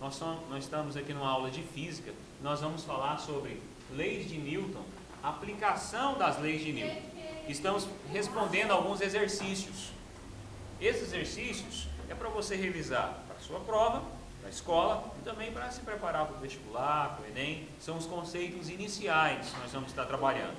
nós estamos aqui numa aula de física, nós vamos falar sobre leis de Newton, aplicação das leis de Newton. Estamos respondendo alguns exercícios. Esses exercícios é para você revisar para a sua prova, na escola, e também para se preparar para o vestibular, para o Enem. São os conceitos iniciais que nós vamos estar trabalhando.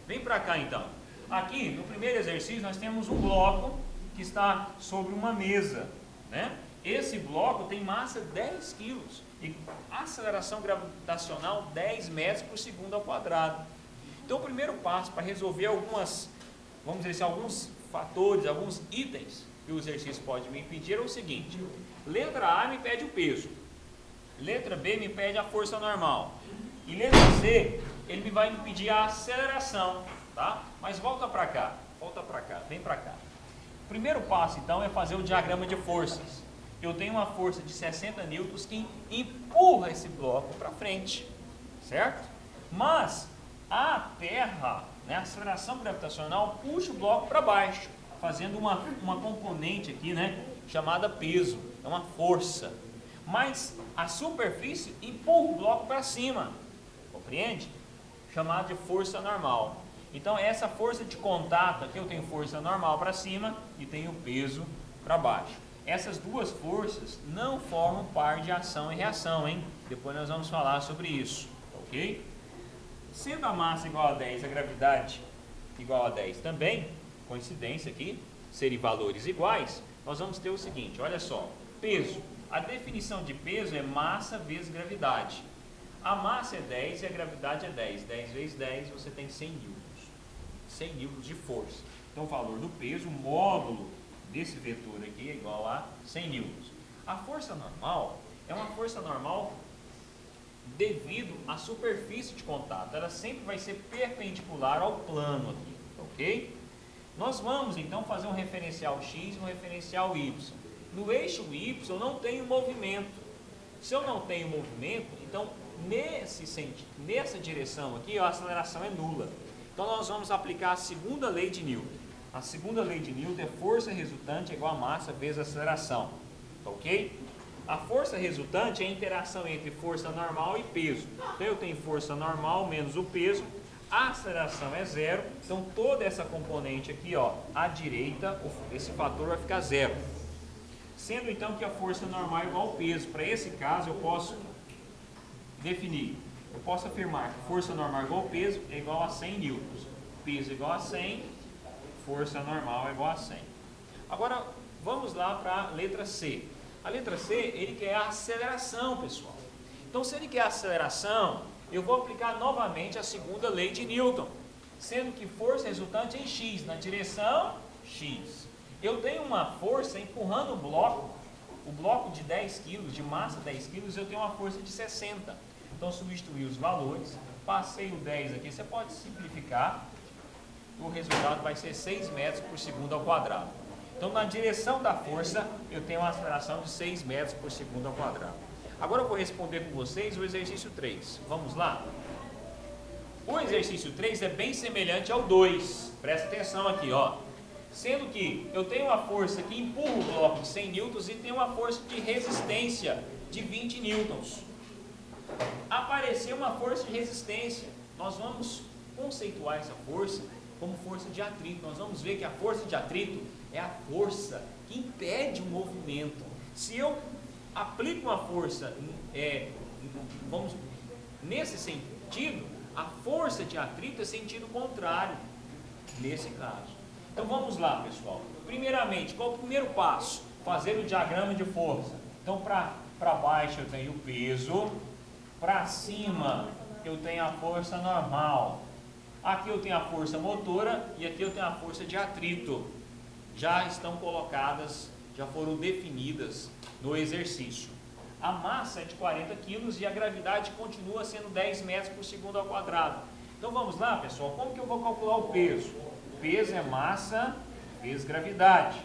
Vem para cá então. Aqui, no primeiro exercício, nós temos um bloco que está sobre uma mesa, né? Esse bloco tem massa 10 kg e aceleração gravitacional 10 metros por segundo ao quadrado. Então, o primeiro passo para resolver algumas, vamos dizer assim, alguns fatores, alguns itens que o exercício pode me pedir é o seguinte: letra A me pede o peso, letra B me pede a força normal e letra C ele vai me pedir a aceleração, tá? Mas volta para cá, vem para cá. O primeiro passo então é fazer o diagrama de forças. Eu tenho uma força de 60 newtons que empurra esse bloco para frente, certo? Mas a Terra, né, a aceleração gravitacional puxa o bloco para baixo, fazendo uma componente aqui, né, chamada peso, é uma força. Mas a superfície empurra o bloco para cima, compreende? Chamada de força normal. Então essa força de contato aqui eu tenho força normal para cima e tenho peso para baixo. Essas duas forças não formam par de ação e reação, hein? Depois nós vamos falar sobre isso, ok? Sendo a massa igual a 10, a gravidade igual a 10 também, coincidência aqui, serem valores iguais, nós vamos ter o seguinte, olha só, peso. A definição de peso é massa vezes gravidade. A massa é 10 e a gravidade é 10. 10 vezes 10, você tem 100 newtons. 100 newtons de força. Então o valor do peso, o módulo desse vetor aqui é igual a 100 newtons. A força normal é uma força normal devido à superfície de contato. Ela sempre vai ser perpendicular ao plano aqui, ok? Nós vamos então fazer um referencial x e um referencial y. No eixo y não tenho movimento. Se eu não tenho movimento, então nessa direção aqui a aceleração é nula. Então nós vamos aplicar a segunda lei de Newton. A segunda lei de Newton é força resultante igual a massa vezes aceleração, ok? A força resultante é a interação entre força normal e peso. Então eu tenho força normal menos o peso, a aceleração é zero, então toda essa componente aqui, ó, à direita, esse fator vai ficar zero. Sendo então que a força normal é igual ao peso. Para esse caso eu posso afirmar que força normal igual ao peso é igual a 100 newtons. Peso igual a 100, força normal é igual a 100. Agora vamos lá para a letra C. A letra C, ele quer a aceleração, pessoal. Então se ele quer a aceleração, eu vou aplicar novamente a segunda lei de Newton, sendo que força resultante é em x, na direção x. Eu tenho uma força empurrando o bloco de 10 kg, de massa 10 kg, eu tenho uma força de 60. Então substituir os valores, passei o 10 aqui, você pode simplificar, o resultado vai ser 6 metros por segundo ao quadrado. Então na direção da força eu tenho uma aceleração de 6 metros por segundo ao quadrado. Agora eu vou responder com vocês o exercício 3. Vamos lá? O exercício 3 é bem semelhante ao 2. Presta atenção aqui, ó. Sendo que eu tenho uma força que empurra o bloco de 100 newtons e tenho uma força de resistência de 20 newtons. Apareceu uma força de resistência. Nós vamos conceituar essa força como força de atrito. Nós vamos ver que a força de atrito é a força que impede o movimento. Se eu aplico uma força nesse sentido, a força de atrito é sentido contrário nesse caso. Então vamos lá, pessoal. Primeiramente, qual é o primeiro passo? Fazer o diagrama de força. Então para baixo eu tenho o peso, para cima eu tenho a força normal. Aqui eu tenho a força motora e aqui eu tenho a força de atrito. Já estão colocadas, já foram definidas no exercício. A massa é de 40 kg e a gravidade continua sendo 10 metros por segundo ao quadrado. Então vamos lá, pessoal, como que eu vou calcular o peso? O peso é massa vezes gravidade.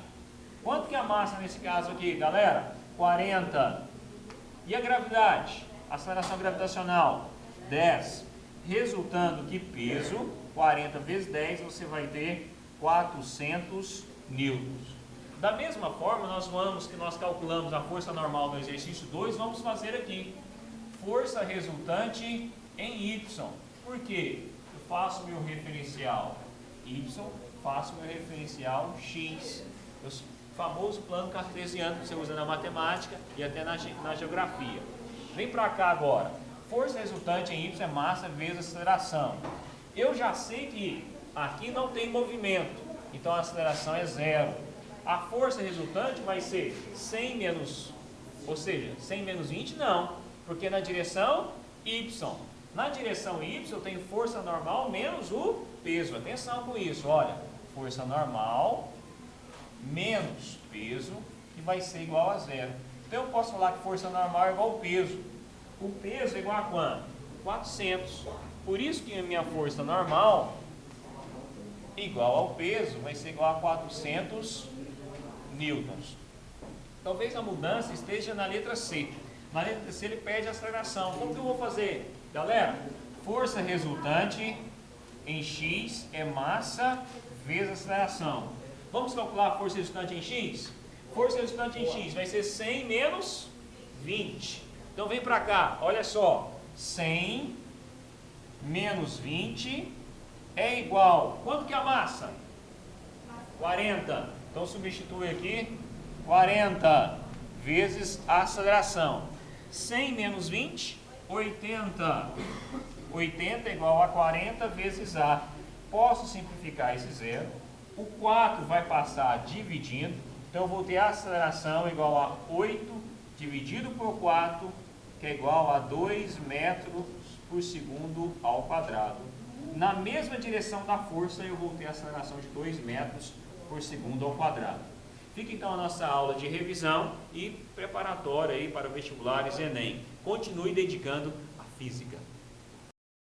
Quanto que é a massa nesse caso aqui, galera? 40. E a gravidade? Aceleração gravitacional? 10. Resultando que peso, 40 vezes 10, você vai ter 400 newtons. Da mesma forma, nós calculamos a força normal no exercício 2, vamos fazer aqui. Força resultante em Y. Por quê? Eu faço meu referencial Y, faço meu referencial X. O famoso plano cartesiano que você usa na matemática e até na geografia. Vem para cá agora. Força resultante em Y é massa vezes aceleração. Eu já sei que aqui não tem movimento, então a aceleração é zero. A força resultante vai ser 100 menos, ou seja, 100 menos 20 não, porque na direção Y. Na direção Y eu tenho força normal menos o peso. Atenção com isso, olha, força normal menos peso, que vai ser igual a zero. Então eu posso falar que força normal é igual ao peso. O peso é igual a quanto? 400. Por isso que a minha força normal igual ao peso vai ser igual a 400 newtons. Talvez a mudança esteja na letra C. Na letra C ele perde a aceleração. Como que eu vou fazer? Galera, força resultante em X é massa vezes aceleração. Vamos calcular a força resultante em X? Força resultante em X vai ser 100 menos 20. Então vem para cá, olha só. 100 menos 20 é igual. Quanto que é a massa? 40. Então substitui aqui 40 vezes a aceleração. 100 menos 20, 80. 80 é igual a 40 vezes A. Posso simplificar esse zero. O 4 vai passar dividindo. Então eu vou ter a aceleração igual a 8 dividido por 4, que é igual a 2 metros por segundo ao quadrado. Na mesma direção da força eu vou ter a aceleração de 2 metros por segundo ao quadrado. Fica então a nossa aula de revisão e preparatória aí para vestibulares e Enem. Continue dedicando à física.